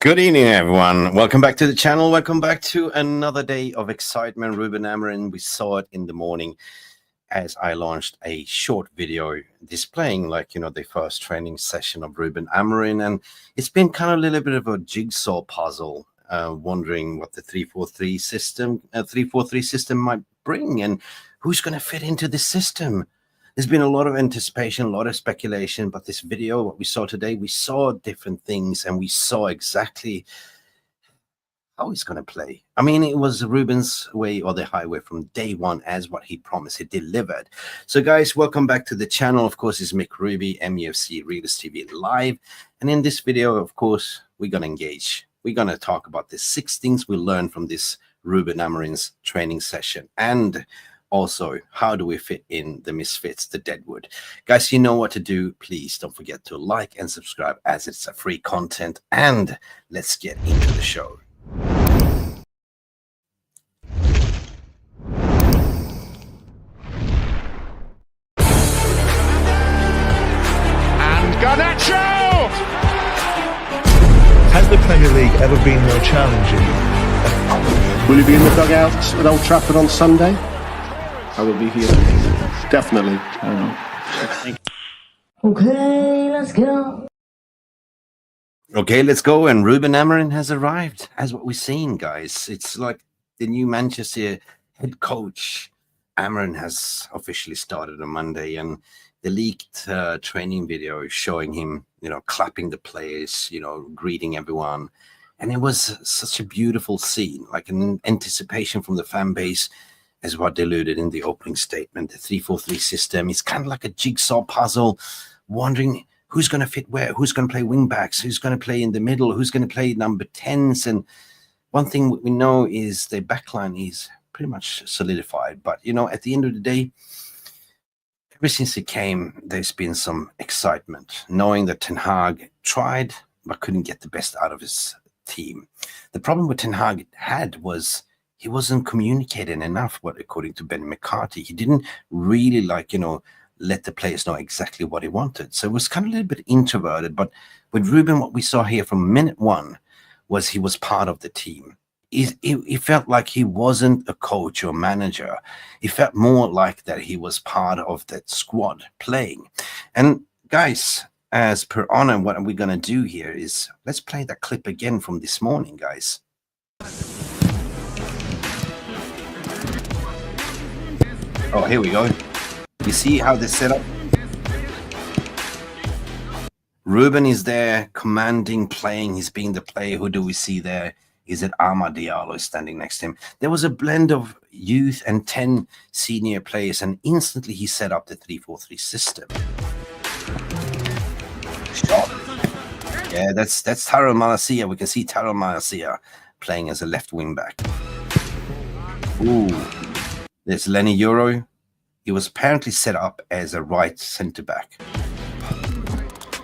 Good evening, everyone. Welcome back to the channel. Welcome back to another day of excitement. Ruben AMORIM, we saw it in the morning as I launched a short video displaying the first training session of Ruben AMORIM. And it's been kind of a little bit of a jigsaw puzzle, wondering what the 3-4-3 system might bring and who's going to fit into this system. There's been a lot of anticipation, a lot of speculation, but this video, what we saw today, we saw different things and we saw exactly how he's going to play. I mean, it was Ruben's way or the highway from day one, as what he promised. He delivered. So guys, welcome back to the channel. Of course, it's Mick Ruby, Mufc Realist TV live. And in this video, of course, we're going to engage. We're going to talk about the 6 things we learned from this Ruben AMORIM's training session. And also, how do we fit in the misfits, the deadwood? Guys, you know what to do. Please don't forget to like and subscribe, as it's a free content. And let's get into the show. And Garnacho! Has the Premier League ever been more challenging? Will you be in the dugout at Old Trafford on Sunday? I will be here. Definitely. Okay, let's go. Okay, let's go. And Ruben AMORIM has arrived, as what we're seeing, guys. It's like the new Manchester head coach. AMORIM has officially started on Monday, and the leaked training video is showing him, clapping the players, greeting everyone. And it was such a beautiful scene, like an anticipation from the fan base, as what alluded in the opening statement. The 3-4-3 system is kind of like a jigsaw puzzle, wondering who's going to fit where, who's going to play wing backs, who's going to play in the middle, who's going to play number 10s. And one thing we know is the backline is pretty much solidified. But, at the end of the day, ever since he came, there's been some excitement, knowing that Ten Hag tried but couldn't get the best out of his team. The problem with Ten Hag had was he wasn't communicating enough, according to Ben McCarthy. He didn't really let the players know exactly what he wanted. So it was kind of a little bit introverted. But with Ruben, what we saw here from minute one was he was part of the team. He felt like he wasn't a coach or manager. He felt more like that he was part of that squad playing. And guys, as per honor, what we're going to do here is let's play that clip again from this morning, guys. Oh, here we go. You see how they set up? Ruben is there, commanding, playing. He's being the player. Who do we see there? Is it Amad Diallo standing next to him? There was a blend of youth and 10 senior players, and instantly he set up the 3-4-3 system. Shot. Yeah, that's Tyrell Malacia. We can see Tyrell Malacia playing as a left wing back. Ooh. There's Lenny Euro. He was apparently set up as a right center back.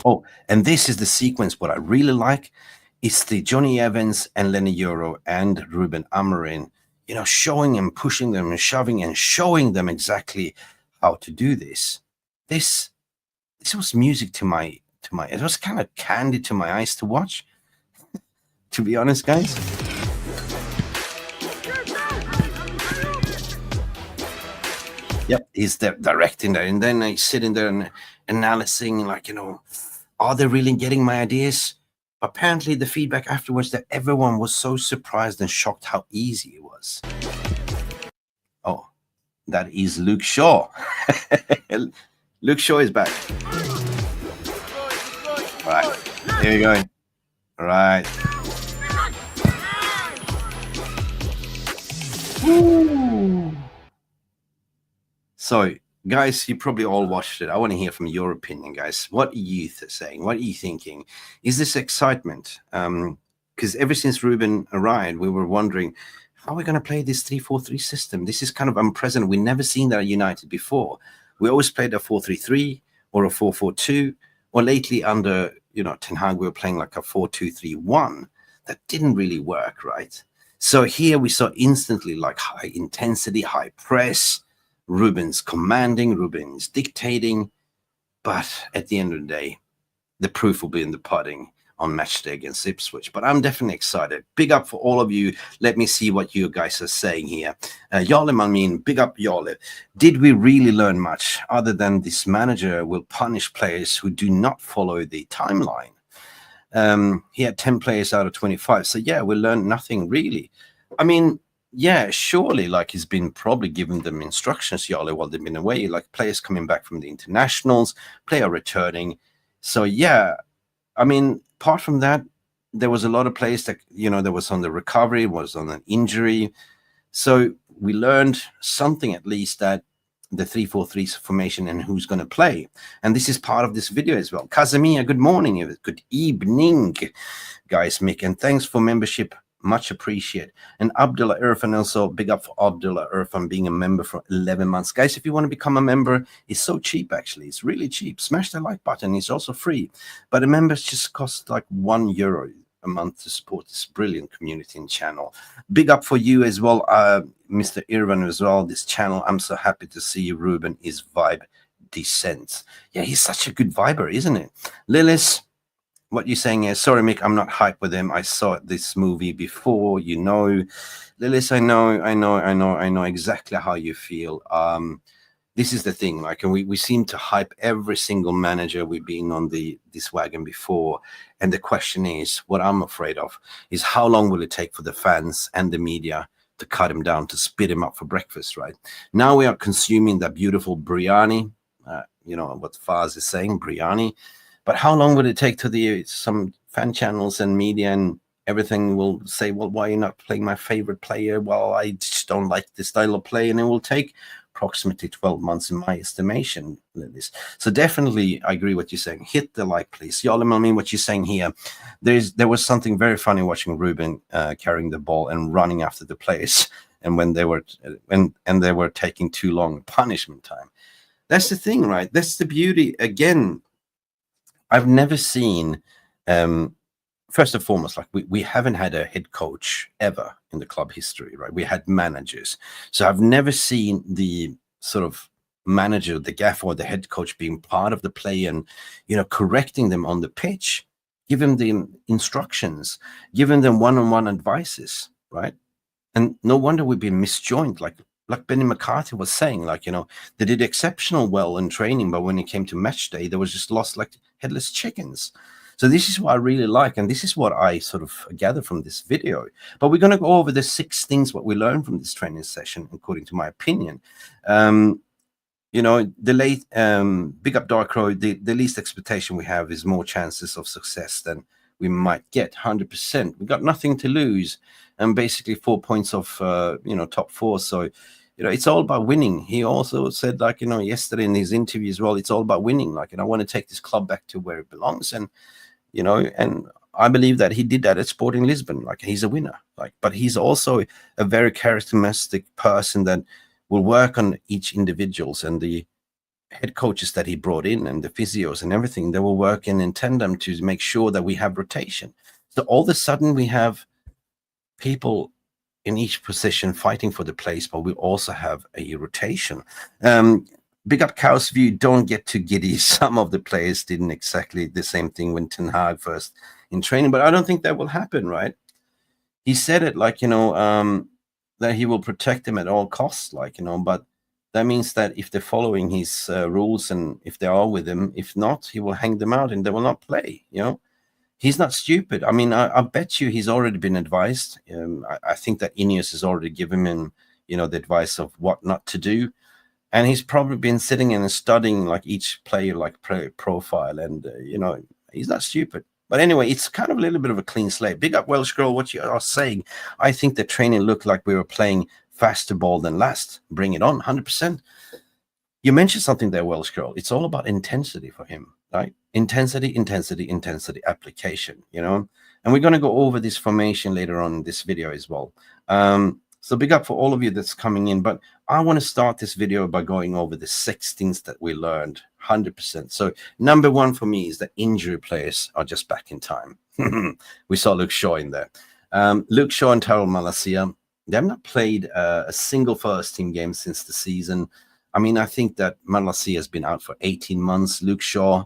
Oh, and this is the sequence. What I really like is the Johnny Evans and Lenny Euro and Ruben AMORIM, showing and pushing them and shoving and showing them exactly how to do this. This was music to my. It was kind of candy to my eyes to watch. To be honest, guys. Yep, he's directing there, and then he's sitting there and analyzing, are they really getting my ideas? Apparently, the feedback afterwards that everyone was so surprised and shocked how easy it was. Oh, that is Luke Shaw. Luke Shaw is back. All right, here we go. All right. Woo. So, guys, you probably all watched it. I want to hear from your opinion, guys. What are you saying? What are you thinking? Is this excitement? Because ever since Ruben arrived, we were wondering, how are we going to play this 3-4-3 system? This is kind of unprecedented. We've never seen that at United before. We always played a 4-3-3 or a 4-4-2, or lately under, Ten Hag, we were playing like a 4-2-3-1. That didn't really work, right? So here we saw instantly like high intensity, high press. Ruben's commanding, Ruben's dictating, but at the end of the day, the proof will be in the pudding. on match day against Ipswich. But I'm definitely excited. Big up for all of you. Let me see what you guys are saying here. Jarle, I mean, big up Jarle. Did we really learn much other than this manager will punish players who do not follow the timeline? He had 10 players out of 25. So yeah, we learned nothing really. I mean, yeah, surely like he's been probably giving them instructions, Jarle, while they've been away, like players coming back from the internationals, player returning. So yeah, I mean, apart from that, there was a lot of players that, you know, there was on the recovery, was on an injury. So we learned something at least, that the 3-4-3 formation and who's going to play. And this is part of this video as well. Casimir, good morning. Good evening, guys, Mick. And thanks for membership. Much appreciated. And Abdullah Irfan, also big up for Abdullah Irfan being a member for 11 months. Guys, if you want to become a member, it's so cheap, actually. It's really cheap. Smash the like button. It's also free. But the members just cost like €1 a month to support this brilliant community and channel. Big up for you as well, Mr. Irvan as well, this channel. I'm so happy to see Ruben is vibe descent. Yeah, he's such a good viber, isn't it? Lillis, what you're saying is, sorry, Mick, I'm not hyped with him. I saw this movie before, you know. Lillis, I know exactly how you feel. This is the thing, like, and we seem to hype every single manager we've been on this wagon before. And the question is, what I'm afraid of is how long will it take for the fans and the media to cut him down, to spit him up for breakfast, right? Now we are consuming that beautiful biryani, you know, what Faz is saying, biryani. But how long would it take to some fan channels and media and everything will say, well, why are you not playing my favorite player? Well, I just don't like the style of play. And it will take approximately 12 months in my estimation. So definitely, I agree what you're saying. Hit the like, please. Y'all, I mean, what you're saying here. There was something very funny watching Ruben carrying the ball and running after the players. And when they were they were taking too long, punishment time. That's the thing, right? That's the beauty. Again, I've never seen, first and foremost, like we haven't had a head coach ever in the club history, right? We had managers. So I've never seen the sort of manager, the gaffer or the head coach being part of the play and, you know, correcting them on the pitch, giving them instructions, giving them one-on-one advices, right? And no wonder we've been misjoined, like Benny McCarthy was saying, like, you know, they did exceptional well in training, but when it came to match day, they was just lost like headless chickens. So this is what I really like, and this is what I sort of gather from this video. But we're going to go over the 6 things what we learned from this training session, according to my opinion. You know, the late big up Dark Crow, the least expectation we have is more chances of success than we might get. 100%. We got nothing to lose, and basically 4 points of you know, top 4. So, you know, it's all about winning. He also said, like, you know, yesterday in his interview as well, it's all about winning. Like, and I want to take this club back to where it belongs. And, you know, and I believe that he did that at Sporting Lisbon. Like, he's a winner. Like, but he's also a very charismatic person that will work on each individuals, and the head coaches that he brought in and the physios and everything, they will work in tandem to make sure that we have rotation. So all of a sudden we have people in each position fighting for the place, but we also have a rotation. Big up Cow's View, don't get too giddy. Some of the players didn't exactly the same thing when Ten Hag first in training, but I don't think that will happen, right? He said it like, you know, that he will protect them at all costs, like, you know, but that means that if they're following his rules and if they are with him, if not, he will hang them out and they will not play, you know. He's not stupid. I mean, I bet you he's already been advised. I think that Ineos has already given him, you know, the advice of what not to do. And he's probably been sitting and studying like each player, like profile. And, you know, he's not stupid. But anyway, it's kind of a little bit of a clean slate. Big up Welsh Girl, what you are saying. I think the training looked like we were playing faster ball than last. Bring it on, 100%. You mentioned something there, Welsh Girl. It's all about intensity for him, right? Intensity application, you know. And we're going to go over this formation later on in this video as well. So big up for all of you that's coming in. But I want to start this video by going over the 6 things that we learned, 100%. So number 1 for me is that injury players are just back in time. We saw Luke Shaw in there. Luke Shaw and Tyrell Malacia, they have not played a single first-team game since the season. I mean, I think that Malacia has been out for 18 months. Luke Shaw,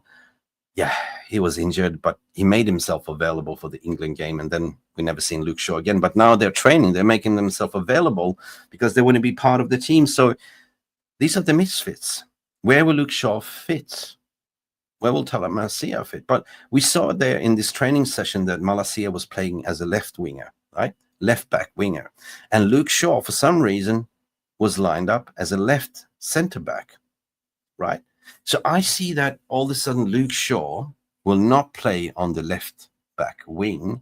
yeah, he was injured, but he made himself available for the England game, and then we never seen Luke Shaw again. But now they're training, they're making themselves available because they want to be part of the team. So these are the misfits. Where will Luke Shaw fit? Where will Malaysia fit? But we saw there in this training session that Malaysia was playing as a left winger, right? Left back winger. And Luke Shaw, for some reason, was lined up as a left center back, right? So I see that all of a sudden Luke Shaw will not play on the left back wing.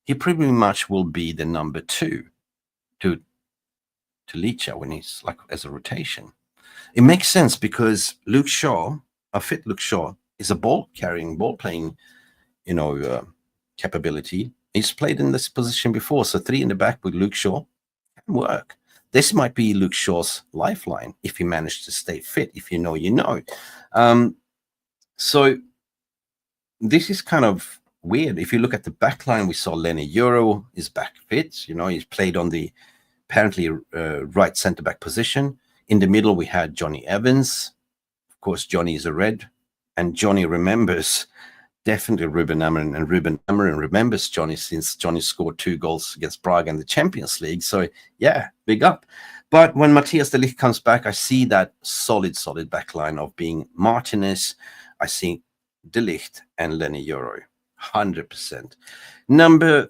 He pretty much will be the number 2 to Licha when he's like as a rotation. It makes sense because Luke Shaw, a fit Luke Shaw, is a ball-carrying, ball-playing, capability. He's played in this position before, so 3 in the back with Luke Shaw can work. This might be Luke Shaw's lifeline if he managed to stay fit. If you know, you know. So this is kind of weird. If you look at the back line, we saw Lenny Euro is back fit. He's played on the apparently right centre-back position. In the middle, we had Johnny Evans. Of course, Johnny is a red. And Johnny remembers definitely Ruben AMORIM. And Ruben AMORIM remembers Johnny since Johnny scored 2 goals against Braga in the Champions League. So, yeah, big up. But when Matthias de Ligt comes back, I see that solid backline of being Martinez. I see de Ligt and Lenny Euro, 100%. Number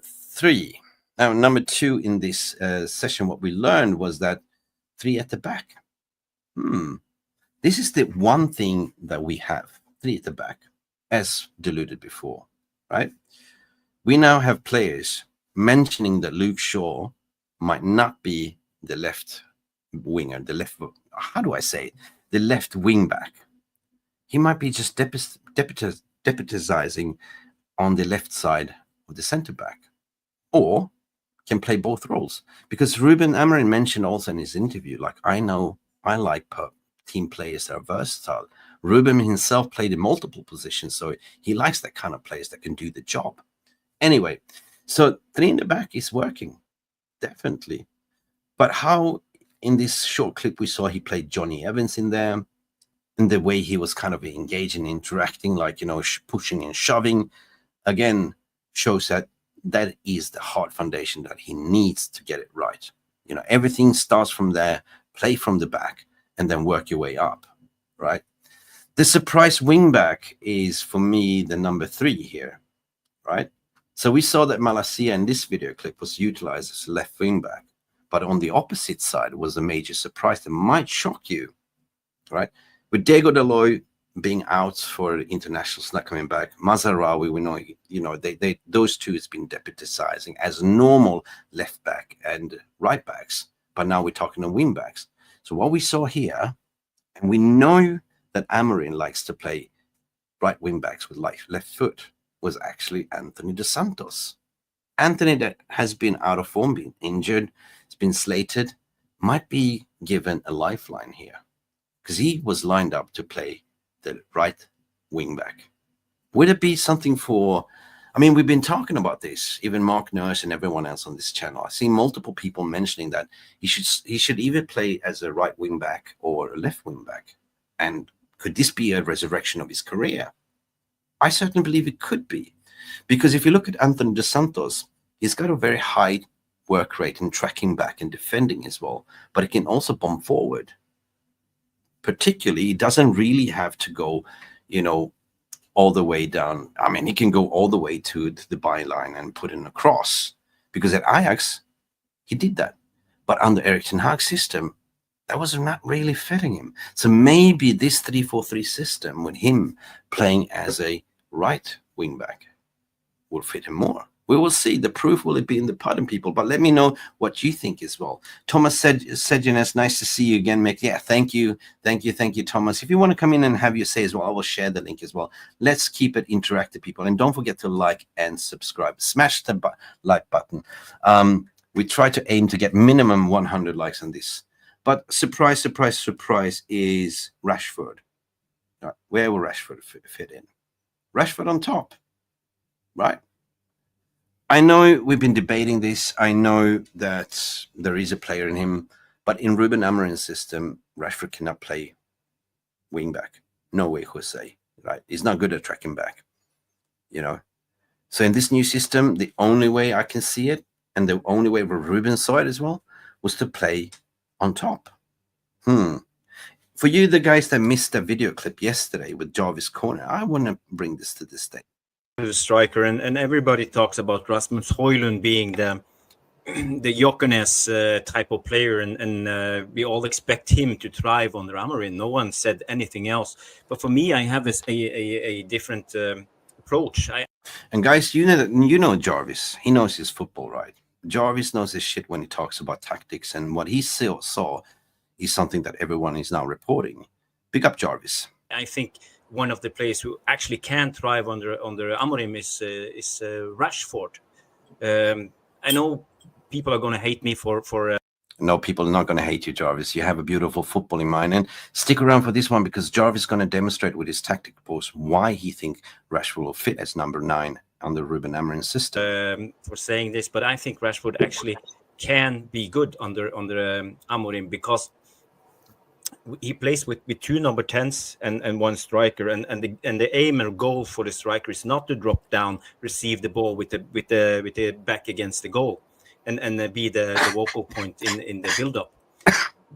2 in this session, what we learned was that 3 at the back. This is the one thing that we have, 3 at the back, as alluded before, right? We now have players mentioning that Luke Shaw might not be the left winger, the left wing back. He might be just deputizing on the left side of the center back, or can play both roles. Because Ruben AMORIM mentioned also in his interview, like, I like team players that are versatile. Ruben himself played in multiple positions, so he likes that kind of players that can do the job. Anyway, so 3 in the back is working, definitely. But how, in this short clip we saw, he played Johnny Evans in there, and the way he was kind of engaging, interacting, like, pushing and shoving, again, shows that is the hard foundation that he needs to get it right. Everything starts from there, play from the back, and then work your way up, right? The surprise wingback is, for me, the number 3 here, right? So we saw that Malaysia in this video clip was utilized as a left wingback, but on the opposite side was a major surprise that might shock you, right? With Diego Dalot being out for internationals, not coming back, Mazarawi, we know, those 2 has been deputizing as normal left back and right backs, but now we're talking on wing backs. So what we saw here, and we know that AMORIM likes to play right wing backs with left foot, was actually Antony dos Santos. Antony, that has been out of form, been injured, it's been slated, might be given a lifeline here, because he was lined up to play the right wing back. Would it be something for, we've been talking about this, even Mark Nurse and everyone else on this channel. I've seen multiple people mentioning that he should either play as a right wing back or a left wing back. And could this be a resurrection of his career? I certainly believe it could be, because if you look at Antony dos Santos, he's got a very high work rate in tracking back and defending as well, but he can also bomb forward. Particularly, he doesn't really have to go, all the way down. He can go all the way to the byline and put in a cross, because at Ajax, he did that. But under Erik ten Hag's system, that was not really fitting him. So maybe this 3-4-3 system with him playing as a right wing back will fit him more. We will see. The proof will be in the pudding, people. But let me know what you think as well. Thomas Sejenes, nice to see you again, Mick. Yeah, thank you, Thomas. If you want to come in and have your say as well, I will share the link as well. Let's keep it interactive, people. And don't forget to like and subscribe. Smash the like button. We try to aim to get minimum 100 likes on this. But surprise is Rashford. Where will Rashford fit in? Rashford on top, right? I know we've been debating this. I know that there is a player in him, but in Ruben AMORIM's system, Rashford cannot play wing back. No way, Jose. right? He's not good at tracking back, you know. So in this new system, the only way I can see it, and the only way Ruben saw it as well, was to play on top. For you, the guys that missed the video clip yesterday with Jarvis corner, I want to bring this to this day. The striker, and everybody talks about Rasmus Højlund being the Jokenes type of player, and we all expect him to thrive under Amorim. No one said anything else. But for me, I have a different approach. And guys, you know Jarvis. He knows his football, right? Jarvis knows his shit when he talks about tactics, and what he saw is something that everyone is now reporting. Big up Jarvis. I think one of the players who actually can thrive under Amorim is Rashford. I know people are going to hate me for No, people are not going to hate you, Jarvis. You have a beautiful football in mind. And stick around for this one, because Jarvis is going to demonstrate with his tactic post why he thinks Rashford will fit as number 9 on the Ruben AMORIM system. For saying this, but I think Rashford actually can be good under Amorim, because he plays with 2 number 10s and 1 striker, and the aim or goal for the striker is not to drop down, receive the ball with the back against the goal, and be the vocal point in the build-up.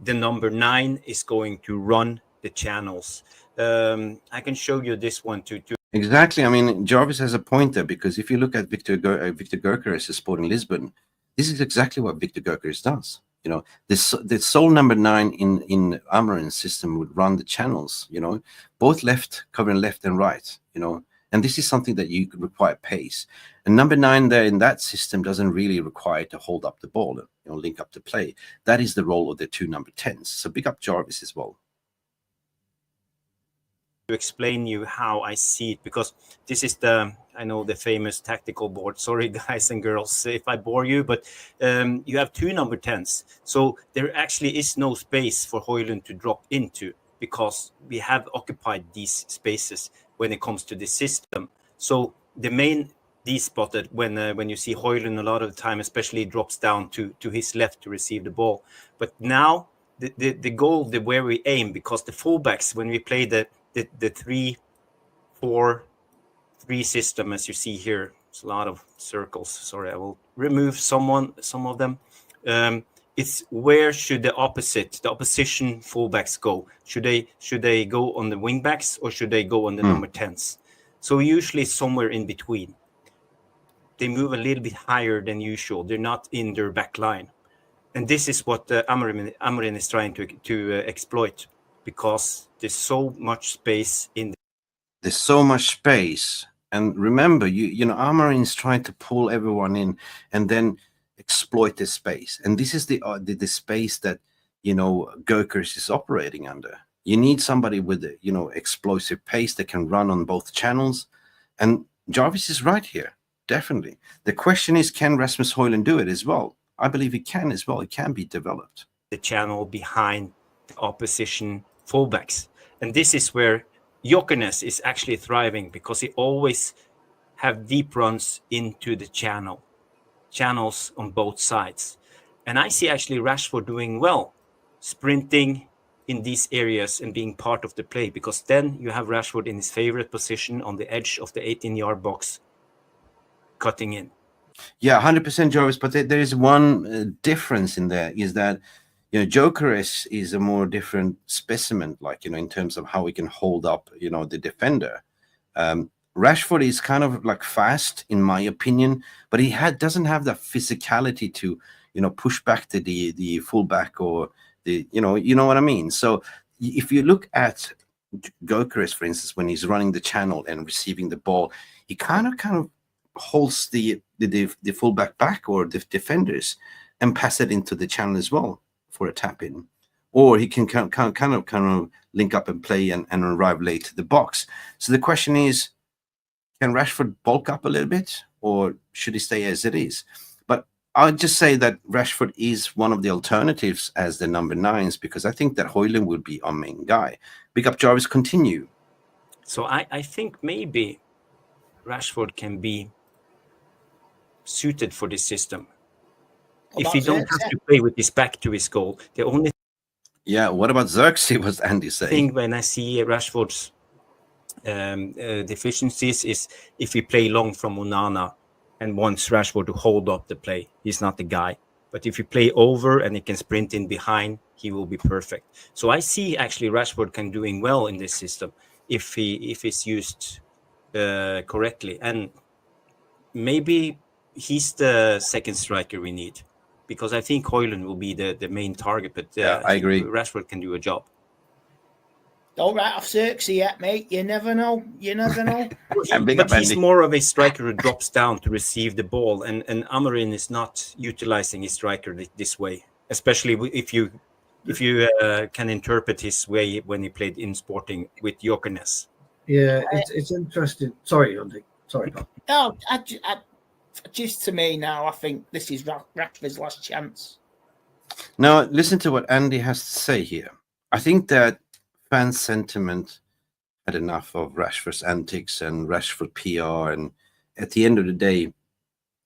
The number 9 is going to run the channels. I can show you this one too. Exactly. I mean, Jarvis has a point there, because if you look at Victor Gyökeres at Sporting Lisbon, this is exactly what Victor Gyökeres does. You know, the sole number 9 in Amorim's system would run the channels, you know, both left, covering left and right, you know, and this is something that you could require pace. And number 9 there in that system doesn't really require to hold up the ball, you know, link up the play. That is the role of the 2 number 10s. So big up Jarvis as well. To explain you how I see it, because this is the famous tactical board. Sorry guys and girls if I bore you, but you have 2 number 10s, so there actually is no space for Højlund to drop into, because we have occupied these spaces when it comes to the system. So the main D spot that when you see Højlund a lot of the time, especially drops down to his left to receive the ball. But now the goal, where we aim, because the fullbacks, when we play the 3-4-3 system, as you see here, it's a lot of circles. Sorry, I will remove some of them. It's where should the opposition fullbacks go? Should they go on the wingbacks, or should they go on the number 10s? So usually somewhere in between. They move a little bit higher than usual. They're not in their back line, and this is what Amorim is trying to exploit, because there's so much space in there. There's so much space, and remember, you know, Amorim is trying to pull everyone in and then exploit the space, and this is the space that, you know, Gyökeres is operating under. You need somebody with, you know, explosive pace that can run on both channels, and Jarvis is right here, definitely. The question is, can Rasmus Højlund do it as well? I believe he can as well. It can be developed. The channel behind the opposition fullbacks, and this is where Jokenes is actually thriving, because he always have deep runs into the channels on both sides. And I see actually Rashford doing well, sprinting in these areas and being part of the play, because then you have Rashford in his favorite position on the edge of the 18-yard box, cutting in. Yeah, 100% Jarvis, but there is one difference in there, is that, you know, Gyökeres is a more different specimen, like, you know, in terms of how he can hold up, you know, the defender. Rashford is kind of like fast, in my opinion, but he doesn't have the physicality to, you know, push back the fullback, or the, you know what I mean. So if you look at Gyökeres, for instance, when he's running the channel and receiving the ball, he kind of holds the fullback back, or the defenders, and pass it into the channel as well for a tap in, or he can kind of link up and play and arrive late to the box. So the question is, can Rashford bulk up a little bit, or should he stay as it is? But I'll just say that Rashford is one of the alternatives as the number 9s, because I think that Højlund would be our main guy. Big up Jarvis, continue. So I think maybe Rashford can be suited for this system. If he don't have to play with his back to his goal, the only what about Xerxes, was Andy saying? thing when I see Rashford's deficiencies is if we play long from Onana and wants Rashford to hold up the play, he's not the guy. But if you play over and he can sprint in behind, he will be perfect. So I see actually Rashford can doing well in this system if it's used correctly. And maybe he's the second striker we need, because I think Højlund will be the main target. But I agree. Rashford can do a job. Don't write off Xerxes yet, mate. You never know. You never know. But he's more of a striker who drops down to receive the ball, and Amorim is not utilizing his striker this way, especially if you can interpret his way when he played in Sporting with Jokeres. Yeah, it's interesting. Sorry, Andy. Sorry, Bob. No, just to me now, I think this is Rashford's last chance. Now, listen to what Andy has to say here. I think that fan sentiment had enough of Rashford's antics and Rashford PR, and at the end of the day,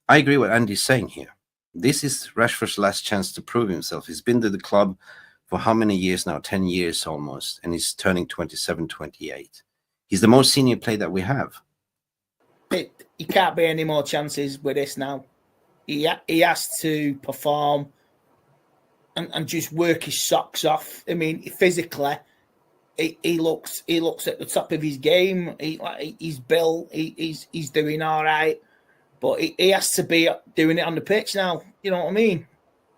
I agree with Andy's saying here. This is Rashford's last chance to prove himself. He's been to the club for how many years now? 10 years almost, and he's turning 27, 28. He's the most senior player that we have. He can't be any more chances with this now. He has to perform and just work his socks off. I mean, physically, he looks at the top of his game. He's built. He's doing all right, but he has to be doing it on the pitch now. You know what I mean?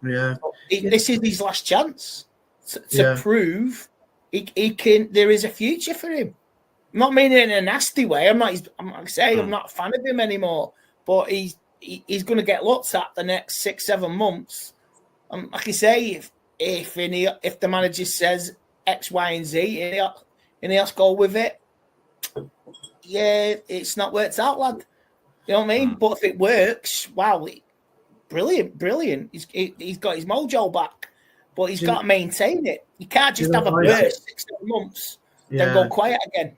Yeah. This is his last chance to prove he can. There is a future for him. I'm not meaning it in a nasty way. I'm not a fan of him anymore. But he's going to get looked at the next 6-7 months. Like I say, if the manager says X, Y, and Z, and he has to go with it, yeah, it's not worked out, lad. You know what I mean? But if it works, wow, brilliant. He's got his mojo back, but he's got to maintain it. You can't just have a burst 6-7 months, then go quiet again.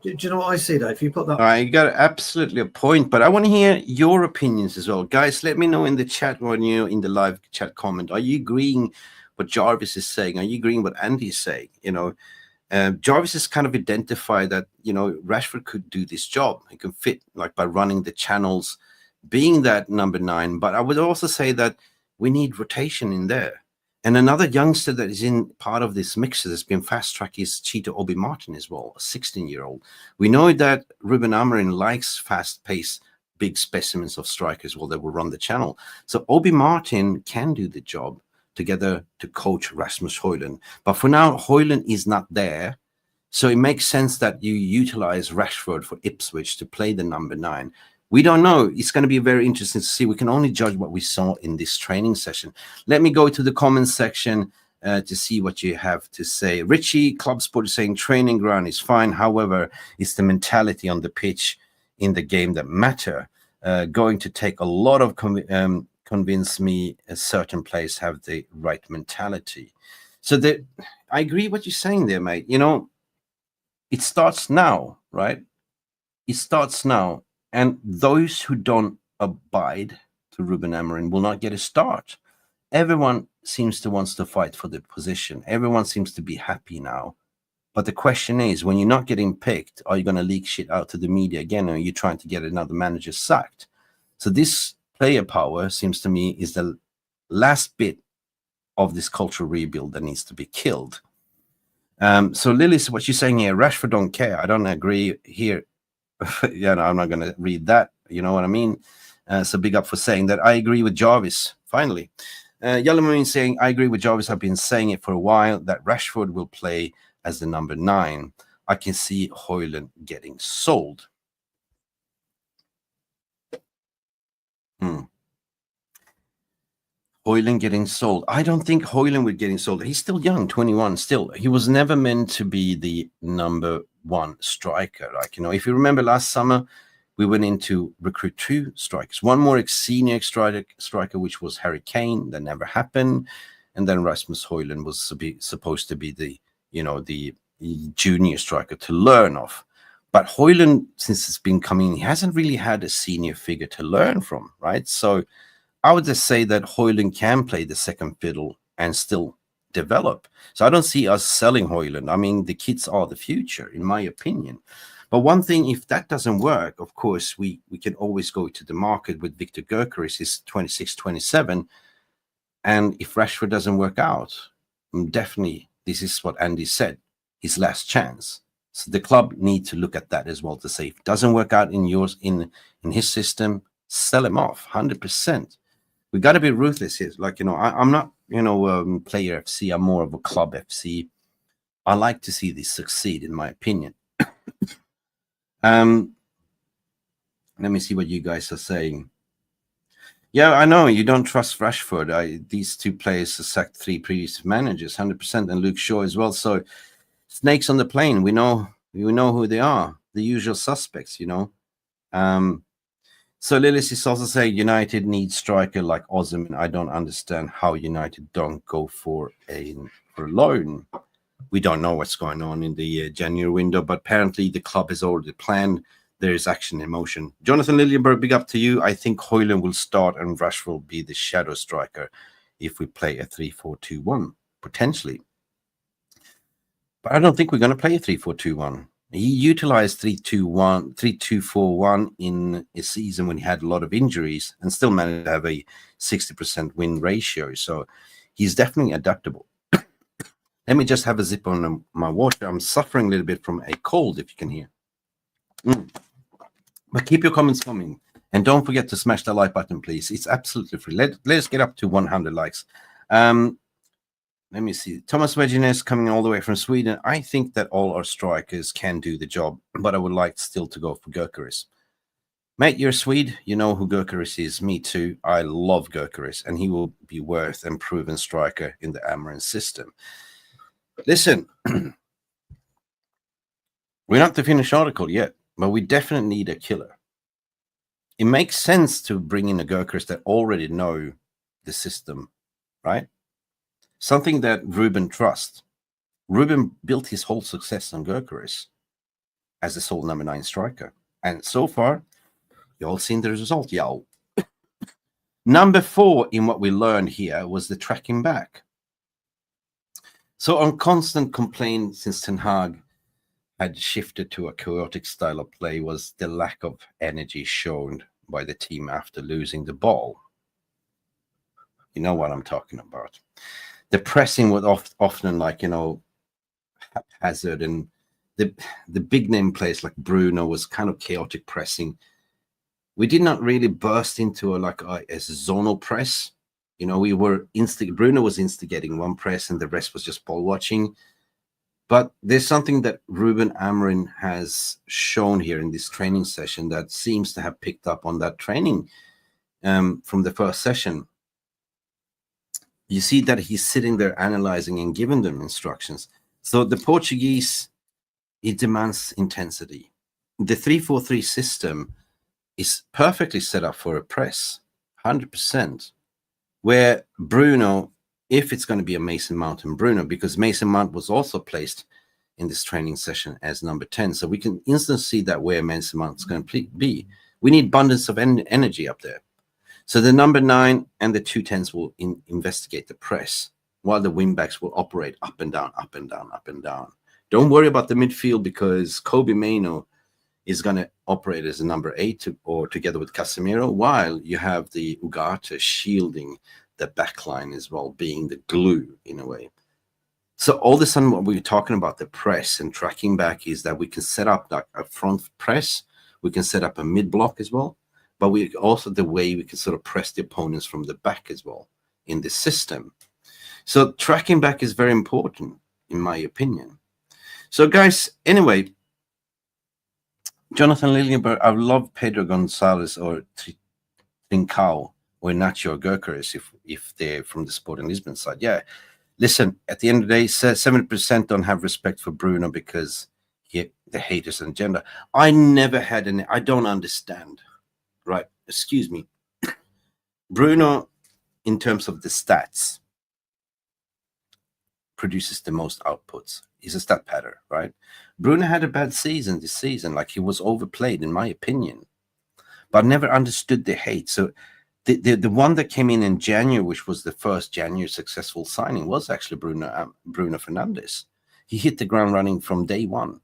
Do you know what I see, though? If you put that... All right, you got absolutely a point, but I want to hear your opinions as well. Guys, let me know in the chat when you're in the live chat comment. Are you agreeing what Jarvis is saying? Are you agreeing what Andy is saying? You know, Jarvis has kind of identified that, you know, Rashford could do this job. He can fit, like, by running the channels, being that number 9. But I would also say that we need rotation in there. And another youngster that is in part of this mixer that's been fast-tracked is Cheetah Obi Martin as well, a 16-year-old. We know that Ruben AMORIM likes fast-paced, big specimens of strikers that will run the channel. So Obi Martin can do the job together to coach Rasmus Højlund. But for now, Højlund is not there. So it makes sense that you utilize Rashford for Ipswich to play the number 9. We don't know. It's going to be very interesting to see. We can only judge what we saw in this training session. Let me go to the comments section to see what you have to say. Richie Club Sport is saying training ground is fine. However, it's the mentality on the pitch in the game that matter. Going to take a lot of convince me a certain players have the right mentality. So I agree what you're saying there, mate. You know, it starts now, right? It starts now. And those who don't abide to Ruben AMORIM will not get a start. Everyone seems to want to fight for the position. Everyone seems to be happy now. But the question is, when you're not getting picked, are you going to leak shit out to the media again? Or are you trying to get another manager sacked? So this player power seems to me is the last bit of this cultural rebuild that needs to be killed. So Lily, what you're saying here, Rashford don't care. I don't agree here. Yeah, no, I'm not going to read that. You know what I mean? So big up for saying that. I agree with Jarvis, finally. Yellow Marine saying, I agree with Jarvis. I've been saying it for a while that Rashford will play as the number 9. I can see Højlund getting sold. Højlund getting sold. I don't think Højlund will getting sold. He's still young, 21 still. He was never meant to be the number 1 striker. Like, you know, if you remember last summer, we went in to recruit 2 strikers. One more senior striker, which was Harry Kane. That never happened. And then Rasmus Højlund was supposed to be the, you know, the junior striker to learn of. But Højlund, since it's been coming, he hasn't really had a senior figure to learn from, right? So I would just say that Højlund can play the second fiddle and still develop. So I don't see us selling Højlund. I mean, the kids are the future, in my opinion. But one thing, if that doesn't work, of course, we can always go to the market with Victor Gyökeres, is 26, 27. And if Rashford doesn't work out, definitely, this is what Andy said, his last chance. So the club need to look at that as well to say, if it doesn't work out in yours, in his system, sell him off 100%. We got to be ruthless here. Like, I'm not, player FC. I'm more of a club FC. I like to see this succeed, in my opinion. Let me see what you guys are saying. Yeah, I know you don't trust Rashford. These two players have sacked 3 previous managers, 100%, and Luke Shaw as well. So snakes on the plane. We know who they are. The usual suspects, So Lillis is also saying United needs striker like Osimhen. I don't understand how United don't go for a loan. We don't know what's going on in the January window, but apparently the club has already planned. There is action in motion. Jonathan Liljenberg, big up to you. I think Højlund will start and Rashford will be the shadow striker if we play a 3-4-2-1, potentially. But I don't think we're going to play a 3-4-2-1. He utilized 3-2-4-1 in a season when he had a lot of injuries and still managed to have a 60% win ratio. So he's definitely adaptable. Let me just have a zip on my water. I'm suffering a little bit from a cold, if you can hear. But keep your comments coming. And don't forget to smash the like button, please. It's absolutely free. Let's get up to 100 likes. Let me see. Thomas Wedginess coming all the way from Sweden. I think that all our strikers can do the job, but I would like still to go for Gyökeres. Mate, you're a Swede. You know who Gyökeres is. Me too. I love Gyökeres, and he will be worth and proven striker in the Amorim system. Listen, we're not the finished article yet, but we definitely need a killer. It makes sense to bring in a Gyökeres that already know the system, right? Something that Ruben trusts. Ruben built his whole success on Gyökeres as a sole number 9 striker. And so far, you all seen the result, y'all. Number 4 in what we learned here was the tracking back. So on constant complaint since Ten Hag had shifted to a chaotic style of play was the lack of energy shown by the team after losing the ball. You know what I'm talking about. The pressing was often like, haphazard, and the big name players like Bruno was kind of chaotic pressing. We did not really burst into a zonal press. Bruno was instigating one press and the rest was just ball watching. But there's something that Ruben AMORIM has shown here in this training session that seems to have picked up on that training from the first session. You see that he's sitting there analyzing and giving them instructions. So the Portuguese, it demands intensity. The 3-4-3 system is perfectly set up for a press, 100%. Where Bruno, if it's going to be a Mason Mount and Bruno, because Mason Mount was also placed in this training session as number 10. So we can instantly see that where Mason Mount is going to be. We need abundance of energy up there. So the number 9 and the 2 10s will investigate the press, while the wingbacks will operate up and down, up and down, up and down. Don't worry about the midfield, because Kobe Mainoo is going to operate as a number 8 or together with Casemiro, while you have the Ugarte shielding the back line as well, being the glue in a way. So all of a sudden, what we're talking about the press and tracking back is that we can set up like a front press, we can set up a mid block as well, but we also the way we can sort of press the opponents from the back as well in this system. So tracking back is very important, in my opinion. So guys, anyway, Jonathan Liljenberg, I love Pedro Gonzalez or Trincao or Nacho Gyökeres if they're from the Sporting Lisbon side. Yeah, listen, at the end of the day, 70% don't have respect for Bruno because the haters and gender. I never had any, I don't understand, right? Excuse me. Bruno, in terms of the stats, produces the most outputs. He's a stat pattern, right? Bruno had a bad season this season, like he was overplayed, in my opinion. But I never understood the hate. So the one that came in January, which was the first January successful signing, was actually Bruno Fernandes. He hit the ground running from day one,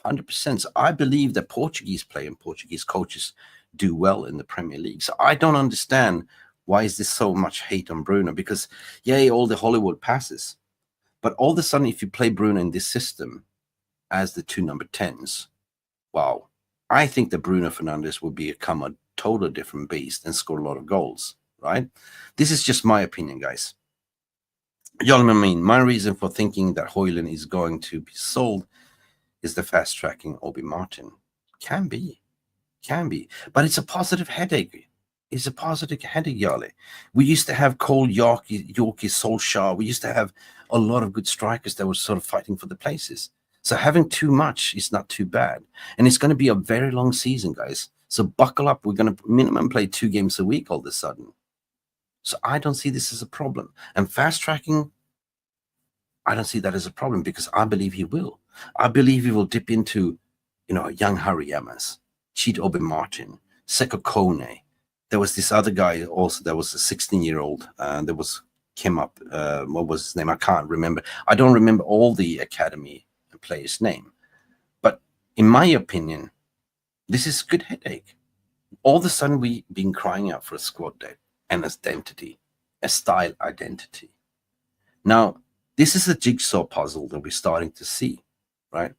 100%. So I believe that Portuguese play and Portuguese coaches do well in the Premier League. So I don't understand why is there so much hate on Bruno, because yeah, all the Hollywood passes, but all of a sudden if you play Bruno in this system as the 2 number 10s, wow, I think that Bruno Fernandes will become a totally different beast and score a lot of goals, right? This is just my opinion, guys. My reason for thinking that Højlund is going to be sold is the fast tracking Obi Martin. Can be, but it's a positive headache. It's a positive headache, Jarle. We used to have Cole, Yorkie, Solskjaer. We used to have a lot of good strikers that were sort of fighting for the places. So having too much is not too bad. And it's going to be a very long season, guys. So buckle up. We're going to minimum play 2 games a week all of a sudden. So I don't see this as a problem. And fast tracking, I don't see that as a problem, because I believe he will. I believe he will dip into, young Harry Yamas, Cheat Obi Martin, Seko Kone. There was this other guy also that was a 16-year-old. That came up. What was his name? I can't remember. I don't remember all the academy player's name. But in my opinion, this is a good headache. All of a sudden, we've been crying out for a squad depth and identity, a style identity. Now, this is a jigsaw puzzle that we're starting to see, right?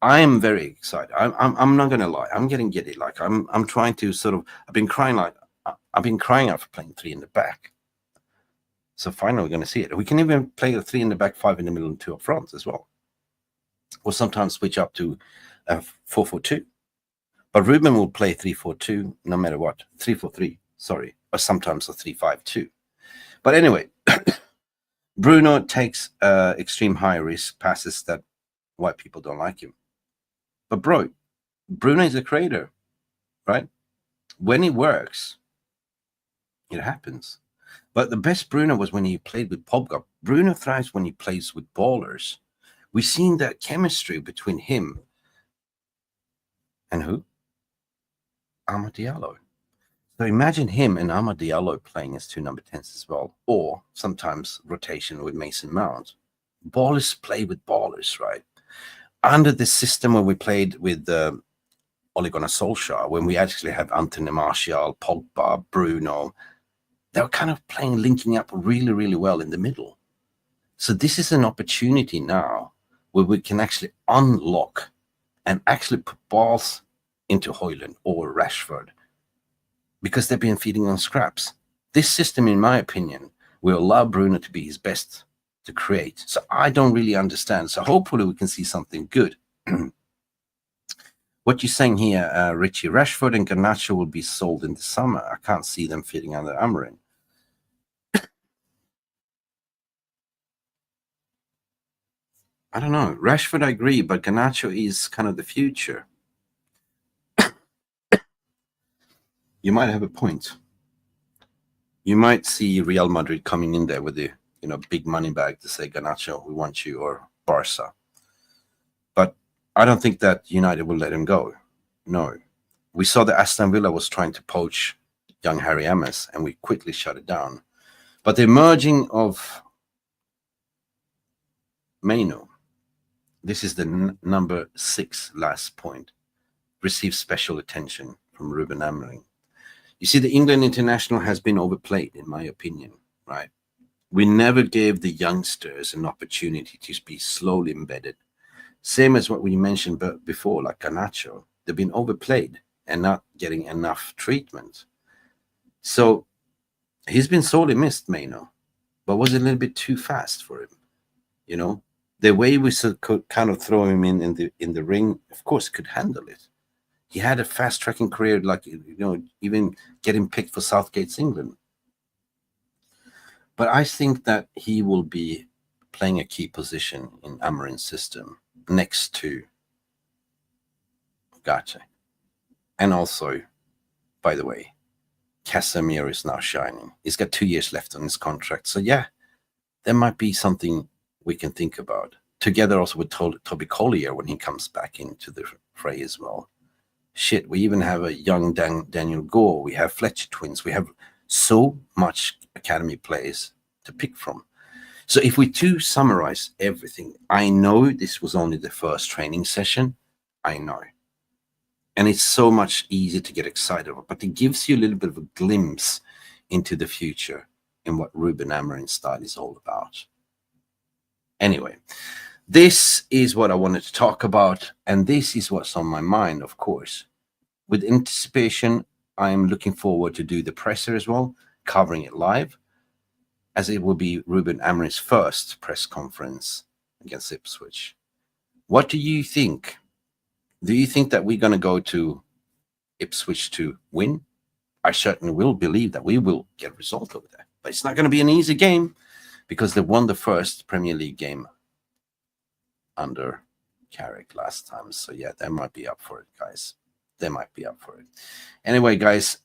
I am very excited. I'm not gonna lie. I'm getting giddy. Like I'm trying to sort of. I've been crying out for playing 3 in the back. So finally, we're gonna see it. We can even play a 3 in the back, 5 in the middle, and 2 up front as well. Or sometimes switch up to 4-4-2. But Ruben will play 3-4-2 no matter what. 3-4-3. Sorry, or sometimes a 3-5-2. But anyway. Bruno takes extreme high risk passes that white people don't like him. But bro, Bruno is a creator, right? When it works, it happens. But the best Bruno was when he played with Pogba. Bruno thrives when he plays with ballers. We've seen that chemistry between him and who? Amad Diallo. So imagine him and Amad Diallo playing as 2 number 10s as well, or sometimes rotation with Mason Mount. Ballers play with ballers, right? Under the system where we played with Ole Gunnar Solskjaer, when we actually have Antony, Martial, Pogba, Bruno, they were kind of linking up really, really well in the middle. So this is an opportunity now where we can actually unlock and actually put balls into Højlund or Rashford, because they've been feeding on scraps. This system, in my opinion, will allow Bruno to be his best to create. So I don't really understand. So hopefully we can see something good. What you're saying here, Richie, Rashford and Garnacho will be sold in the summer. I can't see them fitting under Amorim. I don't know. Rashford, I agree, but Garnacho is kind of the future. You might have a point. You might see Real Madrid coming in there with the big money bag to say, Garnacho, we want you, or Barca. But I don't think that United will let him go. No. We saw that Aston Villa was trying to poach young Harry Ames, and we quickly shut it down. But the emerging of Maino, this is the number 6 last point, receives special attention from Ruben AMORIM. You see, the England international has been overplayed, in my opinion, right? We never gave the youngsters an opportunity to be slowly embedded. Same as what we mentioned before, like Garnacho. They've been overplayed and not getting enough treatment. So he's been sorely missed, Maino, but was a little bit too fast for him. The way we could kind of throw him in the ring, of course, could handle it. He had a fast-tracking career, like, even getting picked for Southgate's England. But I think that he will be playing a key position in Amorim's system next to Gate. And also, by the way, Casemiro is now shining. He's got 2 years left on his contract. So, yeah, there might be something we can think about. Together also with Toby Collier when he comes back into the fray as well. Shit, we even have a young Daniel Gore. We have Fletcher twins. We have so much academy players to pick from. So if we summarize everything, I know this was only the first training session, I know. And it's so much easier to get excited about, but it gives you a little bit of a glimpse into the future and what Ruben Amorim's style is all about. Anyway, this is what I wanted to talk about, and this is what's on my mind, of course. With anticipation, I'm looking forward to do the presser as well, covering it live, as it will be Ruben Amorim's first press conference against Ipswich. What do you think? Do you think that we're going to go to Ipswich to win? I certainly will believe that we will get a result over there. But it's not going to be an easy game because they won the first Premier League game under Carrick last time. So, yeah, they might be up for it, guys. They might be up for it. Anyway, guys,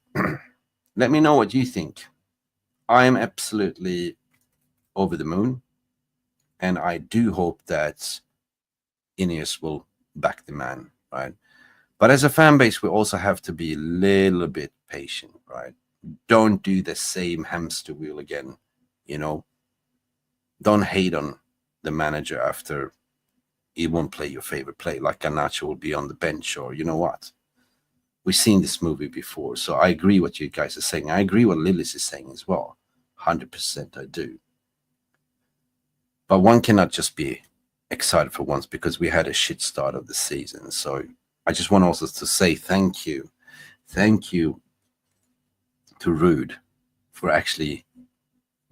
let me know what you think. I'm absolutely over the moon. And I do hope that Ineos will back the man, right? But as a fan base, we also have to be a little bit patient, right? Don't do the same hamster wheel again, you know? Don't hate on the manager after he won't play your favorite play, like Garnacho will be on the bench, or you know what? We've seen this movie before, so I agree what you guys are saying. I agree what Lillis is saying as well. 100% I do. But one cannot just be excited for once because we had a shit start of the season. So I just want also to say thank you to Rude for actually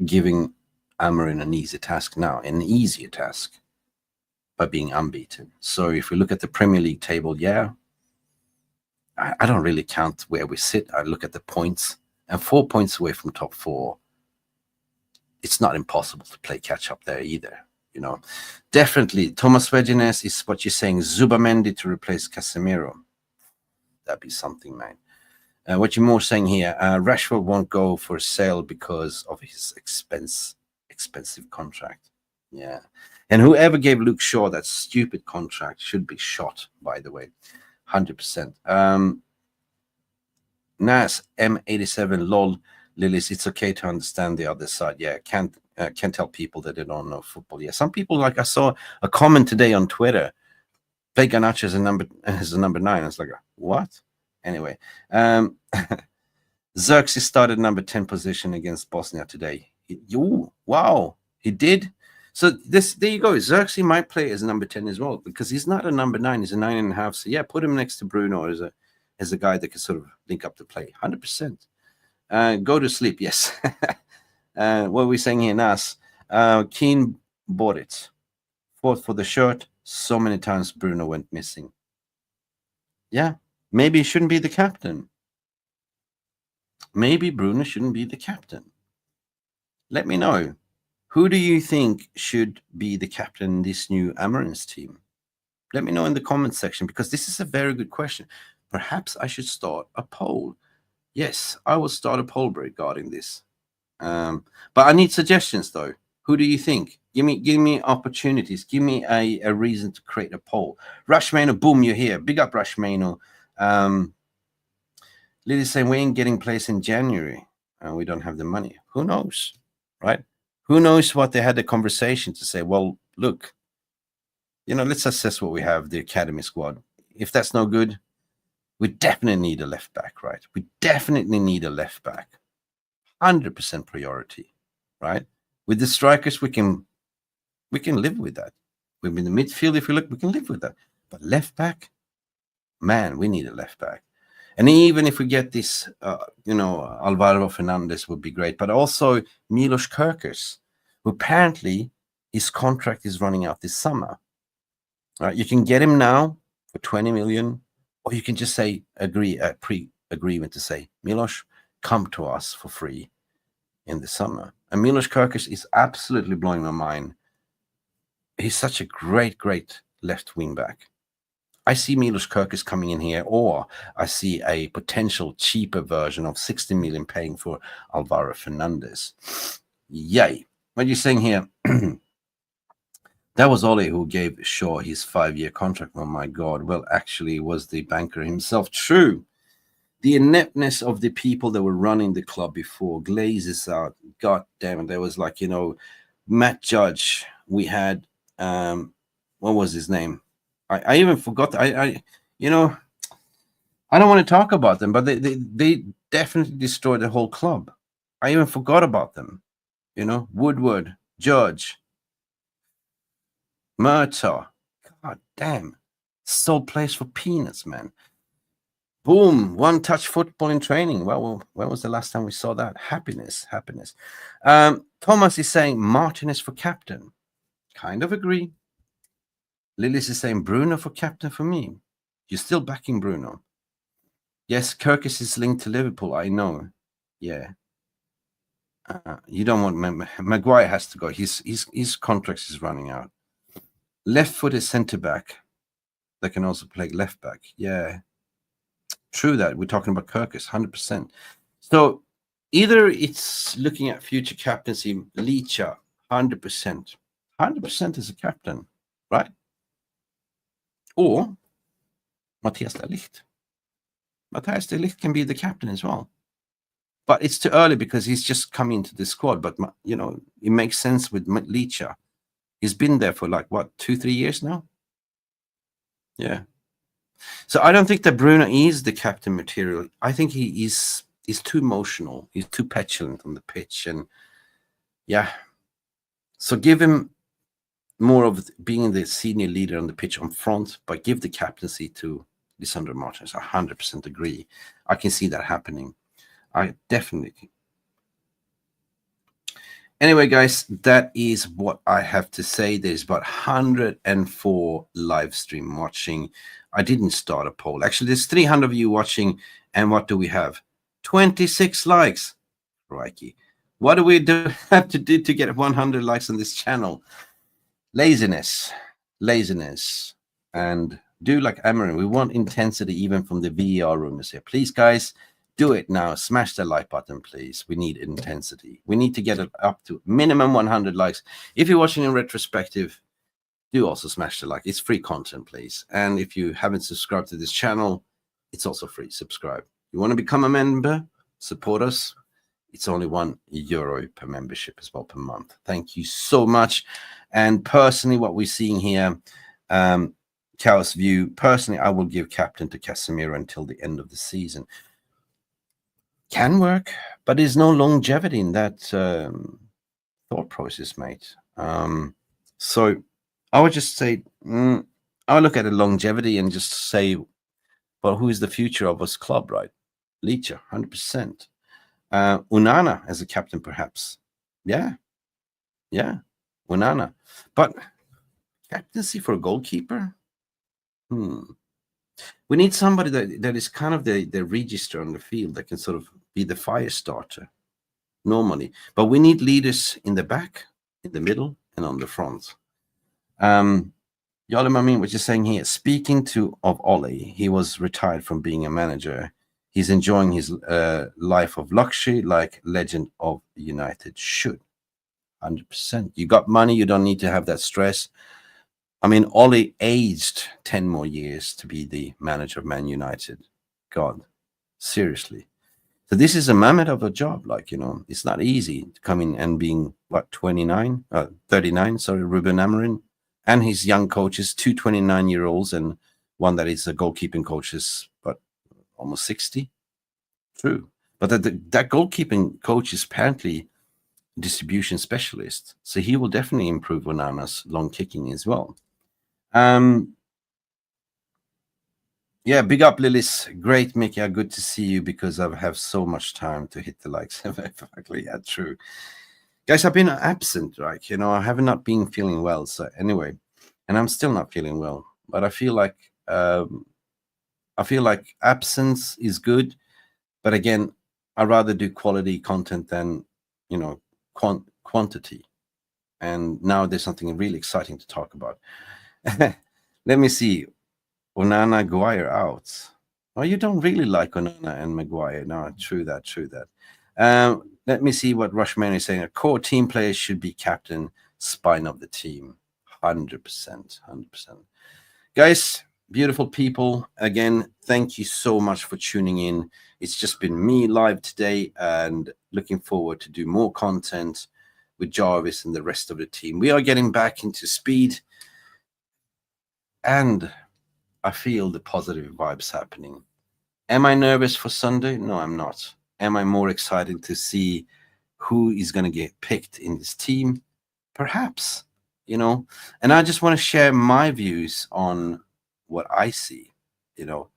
giving Amorim an easy task now, an easier task by being unbeaten. So if we look at the Premier League table, yeah, I don't really count where we sit. I look at the points, and 4 points away from top 4. It's not impossible to play catch up there either. You know, definitely Thomas Wegenes is what you're saying. Zubamendi to replace Casemiro. That'd be something, man. What you're more saying here, Rashford won't go for sale because of his expensive contract. Yeah. And whoever gave Luke Shaw that stupid contract should be shot, by the way. 100%. Nas M87 lol Lillis, it's okay to understand the other side. Yeah, can't tell people that they don't know football. Yeah, some people, like I saw a comment today on Twitter, play Garnacho as a number 9. I was like, what? Anyway, Xerxes started number 10 position against Bosnia today. Wow, he did. So there you go. Xerxes might play as number 10 as well because he's not a number 9. He's a 9.5. So yeah, put him next to Bruno as a guy that can sort of link up the play. 100%. Go to sleep. Yes. What are we saying here, Nas? Keane bought it. Fought for the shirt. So many times Bruno went missing. Yeah, maybe he shouldn't be the captain. Maybe Bruno shouldn't be the captain. Let me know. Who do you think should be the captain in this new Amorim's team? Let me know in the comment section because this is a very good question. Perhaps I should start a poll. Yes, I will start a poll regarding this. But I need suggestions though. Who do you think? Give me opportunities. Give me a reason to create a poll. Rashmano, boom, you're here. Big up, Rashmano. Lily's saying we ain't getting place in January. We don't have the money. Who knows, right? Who knows what they had the conversation to say? Well, look, let's assess what we have, the academy squad. If that's no good, we definitely need a left back, right? We definitely need a left back. 100% priority, right? With the strikers, we can live with that. In the midfield, if you look, we can live with that. But left back, man, we need a left back. And even if we get this, Alvaro Fernandez would be great. But also Milos Kerkers, who apparently his contract is running out this summer. Right? You can get him now for 20 million, or you can just say pre-agreement to say, Milos, come to us for free in the summer. And Milos Kerkers is absolutely blowing my mind. He's such a great left wing back. I see Milos Kerkers coming in here, or I see a potential cheaper version of 60 million paying for Alvaro Fernandez. Yay. What are you saying here? That was Ole who gave Shaw his 5-year contract. Oh my God. Well, actually, it was the banker himself. True. The ineptness of the people that were running the club before. Glazes out. God damn it. There was Matt Judge. We had, what was his name? I even forgot. I you know, I don't want to talk about them, but they definitely destroyed the whole club. I even forgot about them. You know, Woodward, Judge, Murtaugh. God damn, sold place for peanuts, man. Boom, one-touch football in training. Well, when was the last time we saw that? Happiness. Thomas is saying Martinez for captain. Kind of agree. Lillis is saying Bruno for captain for me. You're still backing Bruno. Yes, Kirkus is linked to Liverpool. I know. Yeah. You don't want Maguire has to go. His contract is running out. Left foot is centre back. They can also play left back. Yeah. True that. We're talking about Kirkus, 100%. So either it's looking at future captaincy, Licha, 100%. 100% as a captain, right? Or Matthias de Ligt. Matthias de Ligt can be the captain as well. But it's too early because he's just come into the squad. But, you know, it makes sense with Licha. He's been there for like, what, 2-3 years now? Yeah. So I don't think that Bruno is the captain material. I think he's too emotional. He's too petulant on the pitch. And, yeah. So give him more of being the senior leader on the pitch on front, but give the captaincy to Lisandro Martinez. I 100% agree. I can see that happening. I definitely. Anyway, guys, that is what I have to say. There's about 104 live stream watching. I didn't start a poll. Actually, there's 300 of you watching. And what do we have? 26 likes. Crikey. What do we have to do to get 100 likes on this channel? Laziness. And do like Amorim. We want intensity even from the VAR rumors here. Please, guys, do it now. Smash the like button, please. We need intensity. We need to get it up to minimum 100 likes. If you're watching in retrospective, do also smash the like. It's free content, please. And if you haven't subscribed to this channel, it's also free. Subscribe. You want to become a member? Support us. It's only €1 per membership as well per month. Thank you so much. And personally, what we're seeing here, Chaos View, personally, I will give captain to Casemiro until the end of the season. Can work, but there's no longevity in that thought process, mate. So I would just say, I'll look at the longevity and just say, well, who is the future of us club, right? Licha, 100%. Onana as a captain, perhaps. Yeah, Onana. But captaincy for a goalkeeper? We need somebody that is kind of the register on the field that can sort of be the fire starter normally. But we need leaders in the back, in the middle, and on the front. Yalim Amin, what you're saying here, speaking of Ollie, he was retired from being a manager. He's enjoying his life of luxury like legend of United should. 100%. You got money, you don't need to have that stress. I mean, Ollie aged 10 more years to be the manager of Man United. God, seriously. So this is a mammoth of a job. Like, you know, it's not easy to come in and being, what, 39? 39, sorry, Ruben AMORIM. And his young coaches, 2 29-year-olds and one that is a goalkeeping coach is, but almost 60. True. But that goalkeeping coach is apparently a distribution specialist. So he will definitely improve Onana's long kicking as well. Yeah, big up, Lillis. Great, Mickey. Good to see you because I have so much time to hit the likes. Exactly, yeah, true. Guys, I've been absent, right? You know, I have not been feeling well. So anyway, and I'm still not feeling well. But I feel like absence is good. But again, I'd rather do quality content than, you know, quantity. And now there's something really exciting to talk about. Let me see. Onana, Maguire out. Oh, you don't really like Onana and Maguire. No, true that. Let me see what Rushman is saying. A core team player should be captain, spine of the team. 100%. Guys, beautiful people. Again, thank you so much for tuning in. It's just been me live today and looking forward to do more content with Jarvis and the rest of the team. We are getting back into speed. and I feel the positive vibes happening. Am I nervous for Sunday? No, I'm not. Am I more excited to see who is going to get picked in this team? Perhaps, you know. And I just want to share my views on what I see, you know,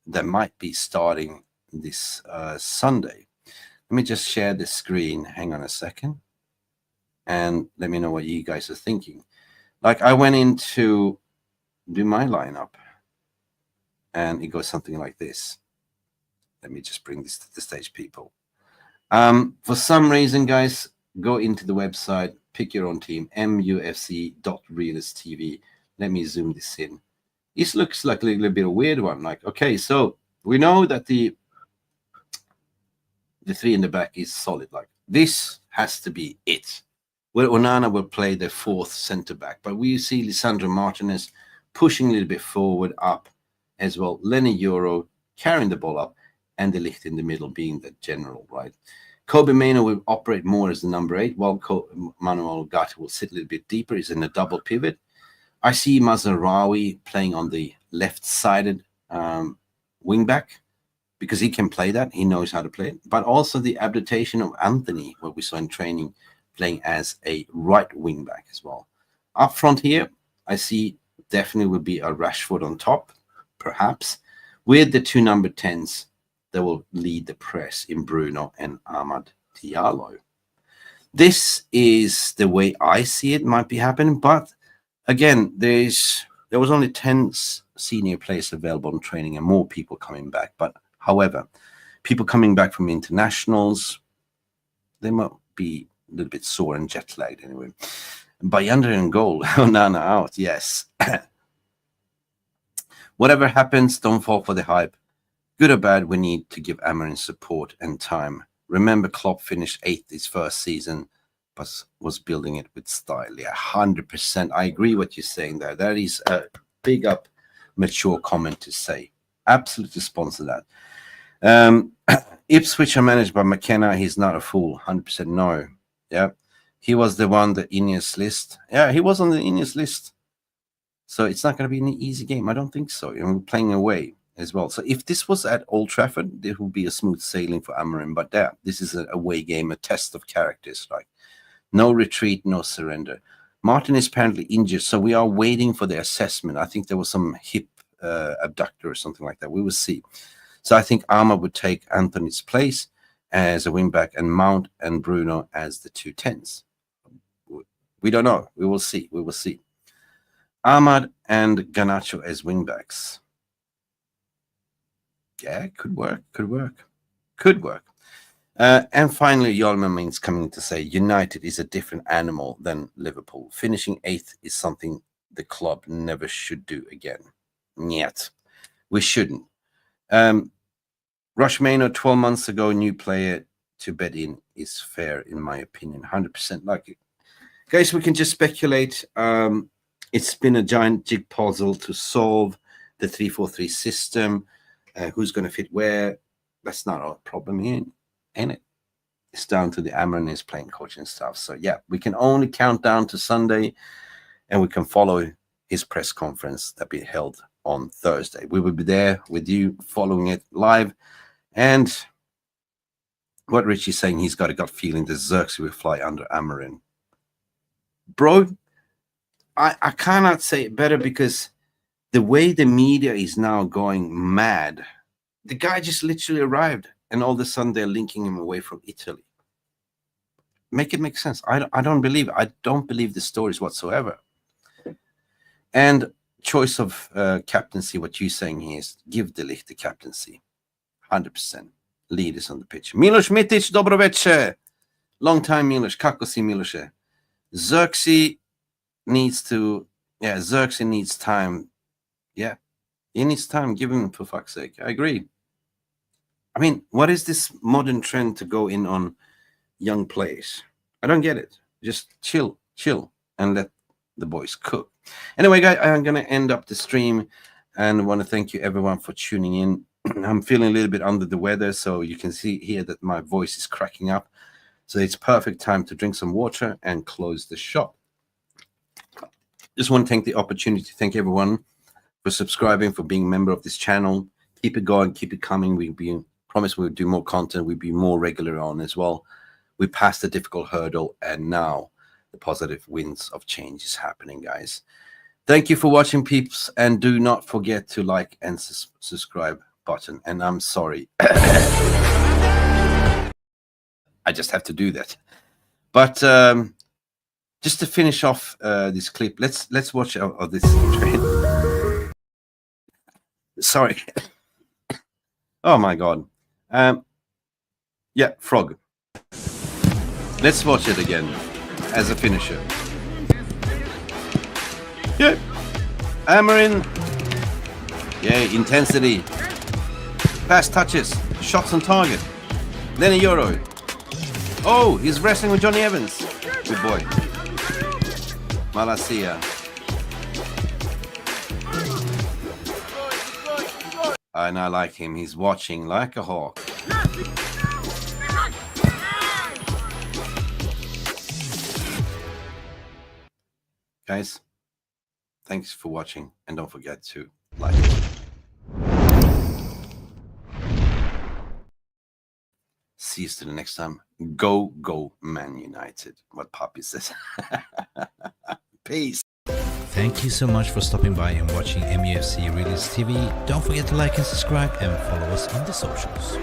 that might be starting this Sunday. Let me just share the screen. Hang on a second. And let me know what you guys are thinking. Like, I went in to do my lineup, and it goes something like this. Let me just bring this to the stage, people. For some reason, guys, go into the website, pick your own team, mufc.realist TV. Let me zoom this in. This looks like a little bit of a weird one. Like, okay, so we know that the three in the back is solid. Like, this has to be it. Where Onana will play the fourth center back, but we see Lisandro Martinez pushing a little bit forward, up as well. Lenny Euro carrying the ball up, and De Ligt in the middle being the general, right? Kobe Mainoo will operate more as the number 8, while Manuel Ugarte will sit a little bit deeper. He's in a double pivot. I see Mazraoui playing on the left-sided wing back, because he can play that. He knows how to play it. But also the adaptation of Antony, what we saw in training, playing as a right wing back as well. Up front here, I see definitely will be a Rashford on top, perhaps, with the two number 10s that will lead the press in Bruno and Amad Diallo. This is the way I see it might be happening, but again, there was only 10 senior players available in training and more people coming back. But however, people coming back from internationals, they might be a little bit sore and jet lagged anyway. Bayander in goal, Onana out, yes. Whatever happens, don't fall for the hype. Good or bad, we need to give Amorim support and time. Remember, Klopp finished 8th his first season, but was building it with style. Yeah, 100%. I agree what you're saying there. That is a big up, mature comment to say. Absolutely sponsor that. Ipswich are managed by McKenna. He's not a fool. 100% no. Yeah, he was the one, the Ineos list. Yeah, he was on the Ineos list. So it's not going to be an easy game. I don't think so. And we're playing away as well. So if this was at Old Trafford, it would be a smooth sailing for Amorim. But yeah, this is an away game, a test of characters. Like, no retreat, no surrender. Martin is apparently injured, so we are waiting for the assessment. I think there was some hip abductor or something like that. We will see. So I think Arma would take Antony's place as a wingback and Mount and Bruno as the 2 10s. We don't know. We will see. We will see. Ahmad and Garnacho as wingbacks. Yeah, could work. Could work. Could work. And finally, Yolman means coming to say United is a different animal than Liverpool. Finishing 8th is something the club never should do again. Yet. We shouldn't. Rush Maynard 12 months ago, new player to bet in is fair, in my opinion. 100% like it. Guys, we can just speculate. It's been a giant jig puzzle to solve the 3-4-3 system. Who's going to fit where? That's not our problem here, ain't it? It's down to the Amorim is playing coach and stuff. So yeah, we can only count down to Sunday, and we can follow his press conference that be held on Thursday. We will be there with you, following it live. And what Richie's saying, he's got a gut feeling that Xerxes will fly under Amorim. Bro, I cannot say it better, because the way the media is now going mad, the guy just literally arrived, and all of a sudden they're linking him away from Italy. Make it make sense. I don't believe it. I don't believe the stories whatsoever. And choice of captaincy, what you're saying here is give De Ligt the captaincy. 100%. Leaders on the pitch. Miloš Mitic, dobro večer. Long time, Miloš. Kako si, Miloše? Xerxes needs to, Xerxes needs time. Yeah, he needs time. Give him, for fuck's sake. I agree. I mean, what is this modern trend to go in on young players? I don't get it. Just chill, and let the boys cook. Anyway, guys, I'm going to end up the stream, and want to thank you, everyone, for tuning in. I'm feeling a little bit under the weather, so you can see here that my voice is cracking up. So it's perfect time to drink some water and close the shop. Just want to take the opportunity to thank everyone for subscribing, for being a member of this channel. Keep it going, keep it coming. Promise we'll do more content. We'll be more regular on as well. We passed the difficult hurdle, and now the positive winds of change is happening, guys. Thank you for watching, peeps, and do not forget to like and subscribe button. And I'm sorry, I just have to do that. But just to finish off this clip, let's watch this train. Sorry. Oh my God. Yeah, frog. Let's watch it again as a finisher. Yeah, Amorim. Yeah, intensity. Fast touches. Shots on target. Then a Euro. Oh, he's wrestling with Johnny Evans. Good boy. Malacia. And I like him. He's watching like a hawk. Guys, thanks for watching, and don't forget to like. See you till the next time. Go, go, Man United. What Poppy says. Peace. Thank you so much for stopping by and watching Mufc Realist TV. Don't forget to like and subscribe and follow us on the socials.